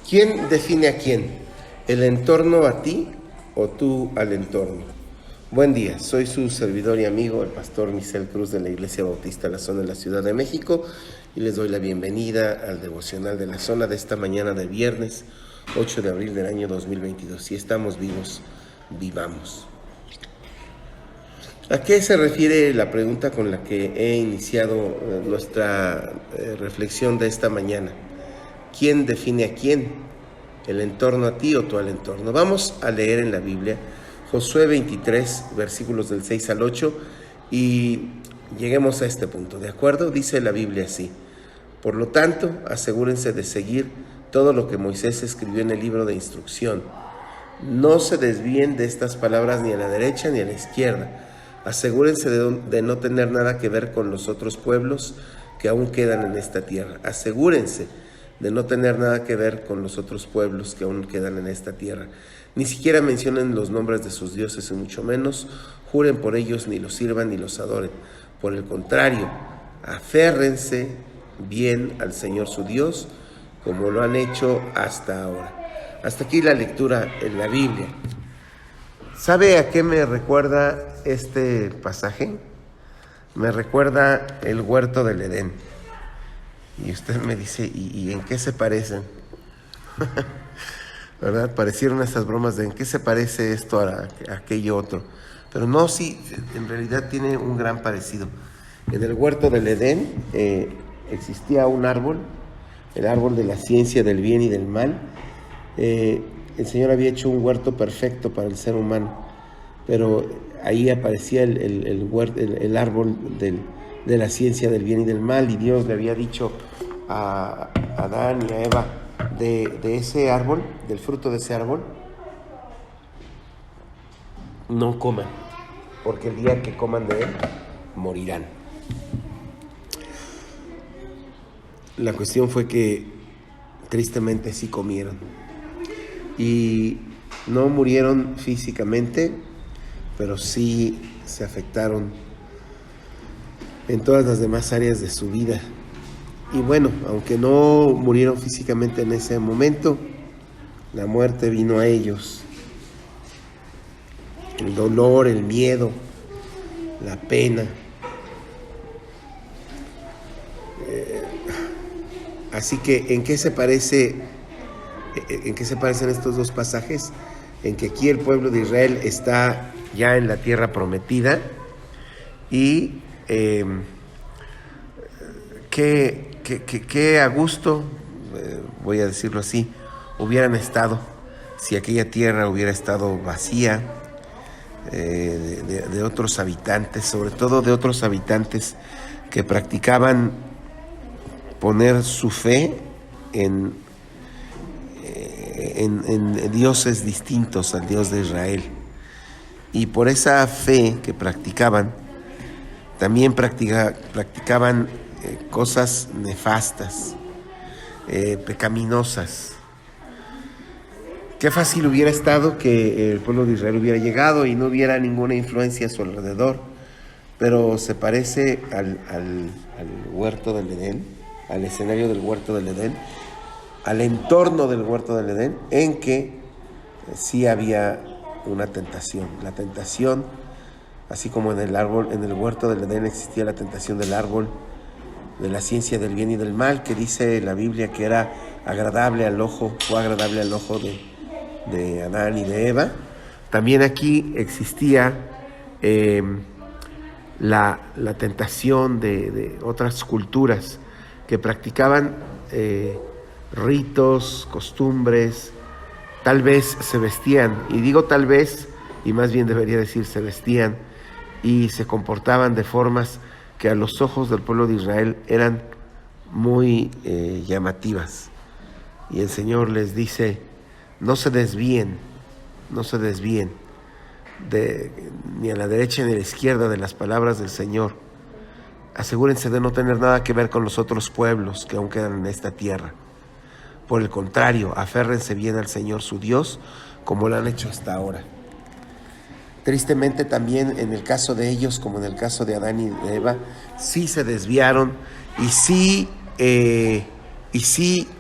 ¿Quién define a quién? ¿El entorno a ti o tú al entorno? Buen día, soy su servidor y amigo, el pastor Misael Cruz de la Iglesia Bautista La Zona de la Ciudad de México, y les doy la bienvenida al devocional de La Zona de esta mañana de viernes 8 de abril del año 2022. Si estamos vivos, vivamos. ¿A qué se refiere la pregunta con la que he iniciado nuestra reflexión de esta mañana? ¿Quién define a quién? ¿El entorno a ti o tú al entorno? Vamos a leer en la Biblia Josué 23, versículos del 6 al 8, y lleguemos a este punto, ¿de acuerdo? Dice la Biblia así: por lo tanto, asegúrense de seguir todo lo que Moisés escribió en el libro de instrucción. No se desvíen de estas palabras ni a la derecha ni a la izquierda. Asegúrense de no tener nada que ver con los otros pueblos que aún quedan en esta tierra. Asegúrense de no tener nada que ver con los otros pueblos que aún quedan en esta tierra. Ni siquiera mencionen los nombres de sus dioses, y mucho menos juren por ellos, ni los sirvan ni los adoren. Por el contrario, aférrense bien al Señor su Dios, como lo han hecho hasta ahora. Hasta aquí la lectura en la Biblia. ¿Sabe a qué me recuerda este pasaje? Me recuerda el huerto del Edén. Y usted me dice, ¿y en qué se parecen? ¿Verdad? Parecieron esas bromas de en qué se parece esto a aquello otro. Pero no, sí, en realidad tiene un gran parecido. En el huerto del Edén existía un árbol, el árbol de la ciencia del bien y del mal. El Señor había hecho un huerto perfecto para el ser humano, pero ahí aparecía el árbol de la ciencia del bien y del mal, y Dios le había dicho a Adán y a Eva de ese árbol, del fruto de ese árbol, no coman, porque el día que coman de él, morirán. La cuestión fue que tristemente sí comieron, y no murieron físicamente, pero sí se afectaron en todas las demás áreas de su vida. Y bueno, aunque no murieron físicamente en ese momento, la muerte vino a ellos. El dolor, el miedo, la pena. Así que, ¿en qué se parecen estos dos pasajes? En que aquí el pueblo de Israel está ya en la tierra prometida, y qué a gusto, voy a decirlo así, hubieran estado si aquella tierra hubiera estado vacía de otros habitantes, sobre todo de otros habitantes que practicaban poner su fe en dioses distintos al Dios de Israel. Y por esa fe que practicaban, también practicaban cosas nefastas, pecaminosas. Qué fácil hubiera estado que el pueblo de Israel hubiera llegado y no hubiera ninguna influencia a su alrededor, pero se parece al huerto del Edén, al escenario del huerto del Edén, al entorno del huerto del Edén, en que sí había una tentación. La tentación, así como en el huerto del Edén existía la tentación del árbol de la ciencia del bien y del mal, que dice la Biblia que era agradable al ojo, fue agradable al ojo de Adán y de Eva. También aquí existía la tentación de otras culturas que practicaban ritos, costumbres, tal vez se vestían, y digo tal vez, y más bien debería decir se vestían, y se comportaban de formas que a los ojos del pueblo de Israel eran muy llamativas. Y el Señor les dice, no se desvíen ni a la derecha ni a la izquierda de las palabras del Señor. Asegúrense de no tener nada que ver con los otros pueblos que aún quedan en esta tierra. Por el contrario, aférrense bien al Señor su Dios, como lo han hecho hasta ahora. Tristemente también en el caso de ellos, como en el caso de Adán y de Eva, sí se desviaron y sí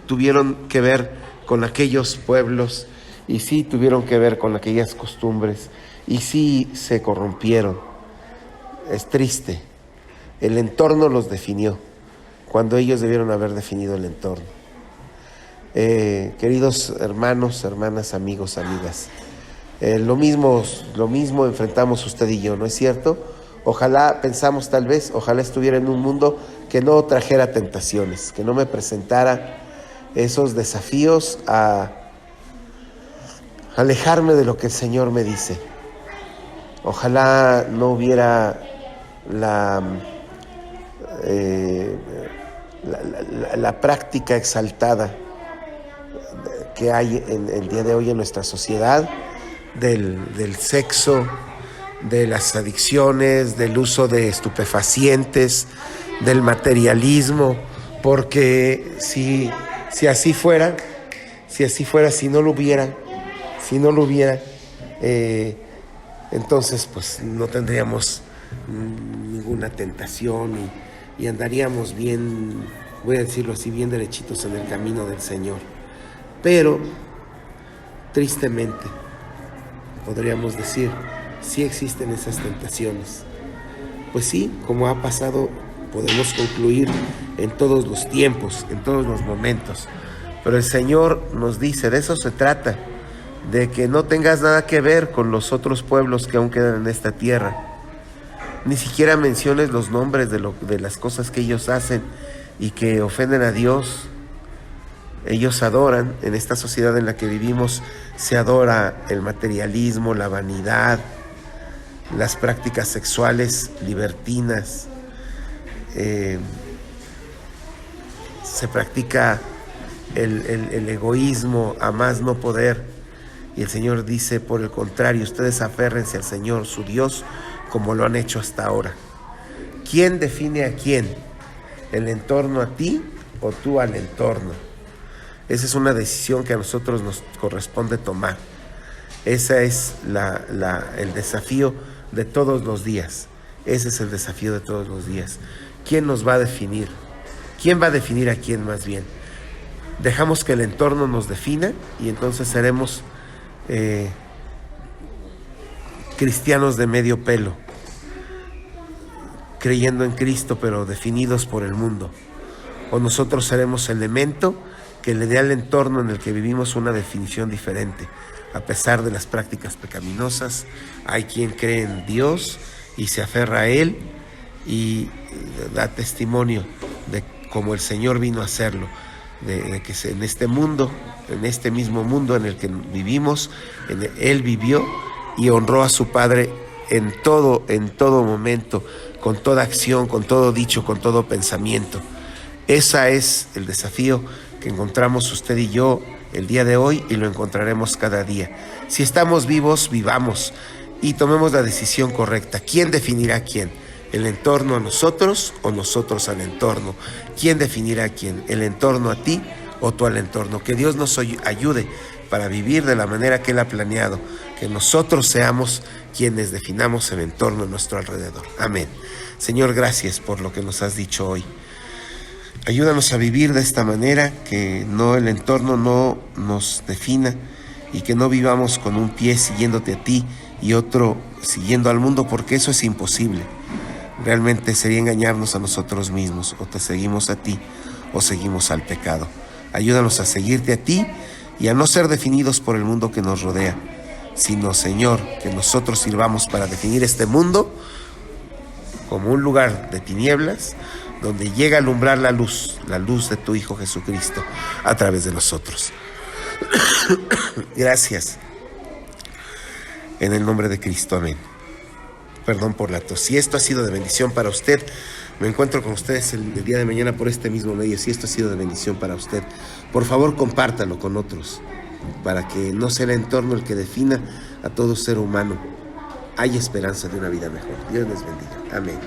tuvieron que ver con aquellos pueblos, y sí tuvieron que ver con aquellas costumbres, y sí se corrompieron. Es triste. El entorno los definió, cuando ellos debieron haber definido el entorno. Queridos hermanos, hermanas, amigos, amigas, lo mismo enfrentamos usted y yo, ¿no es cierto? Ojalá, pensamos tal vez, ojalá estuviera en un mundo que no trajera tentaciones, que no me presentara esos desafíos a alejarme de lo que el Señor me dice. Ojalá no hubiera la práctica exaltada que hay en el día de hoy en nuestra sociedad, del sexo, de las adicciones, del uso de estupefacientes, del materialismo, porque si así fuera, si no lo hubiera, entonces pues no tendríamos ninguna tentación y andaríamos bien, voy a decirlo así, bien derechitos en el camino del Señor. Pero tristemente podríamos decir, sí existen esas tentaciones. Pues sí, como ha pasado, podemos concluir en todos los tiempos, en todos los momentos. Pero el Señor nos dice, de eso se trata, de que no tengas nada que ver con los otros pueblos que aún quedan en esta tierra. Ni siquiera menciones los nombres de las cosas que ellos hacen y que ofenden a Dios. Ellos adoran, en esta sociedad en la que vivimos, se adora el materialismo, la vanidad, las prácticas sexuales libertinas, se practica el egoísmo a más no poder. Y el Señor dice, por el contrario, ustedes aférrense al Señor, su Dios, como lo han hecho hasta ahora. ¿Quién define a quién? ¿El entorno a ti o tú al entorno? Esa es una decisión que a nosotros nos corresponde tomar. Ese es el desafío de todos los días. Ese es el desafío de todos los días. ¿Quién nos va a definir? ¿Quién va a definir a quién más bien? Dejamos que el entorno nos defina y entonces seremos cristianos de medio pelo, creyendo en Cristo pero definidos por el mundo. O nosotros seremos el elemento que le dé al entorno en el que vivimos una definición diferente. A pesar de las prácticas pecaminosas, hay quien cree en Dios y se aferra a Él y da testimonio de cómo el Señor vino a hacerlo, de que en este mundo, en este mismo mundo en el que vivimos, Él vivió y honró a su Padre en todo momento, con toda acción, con todo dicho, con todo pensamiento. Ese es el desafío que encontramos usted y yo el día de hoy y lo encontraremos cada día. Si estamos vivos, vivamos y tomemos la decisión correcta. ¿Quién definirá a quién? ¿El entorno a nosotros o nosotros al entorno? ¿Quién definirá a quién? ¿El entorno a ti o tú al entorno? Que Dios nos ayude para vivir de la manera que Él ha planeado, que nosotros seamos quienes definamos el entorno a nuestro alrededor. Amén. Señor, gracias por lo que nos has dicho hoy. Ayúdanos a vivir de esta manera, que el entorno no nos defina y que no vivamos con un pie siguiéndote a ti y otro siguiendo al mundo, porque eso es imposible. Realmente sería engañarnos a nosotros mismos. O te seguimos a ti o seguimos al pecado. Ayúdanos a seguirte a ti y a no ser definidos por el mundo que nos rodea, sino, Señor, que nosotros sirvamos para definir este mundo como un lugar de tinieblas donde llega a alumbrar la luz de tu Hijo Jesucristo a través de nosotros. Gracias. En el nombre de Cristo, amén. Perdón por la tos. Si esto ha sido de bendición para usted, me encuentro con ustedes el día de mañana por este mismo medio. Si esto ha sido de bendición para usted, por favor compártalo con otros, para que no sea el entorno el que defina a todo ser humano. Hay esperanza de una vida mejor. Dios les bendiga. Amén.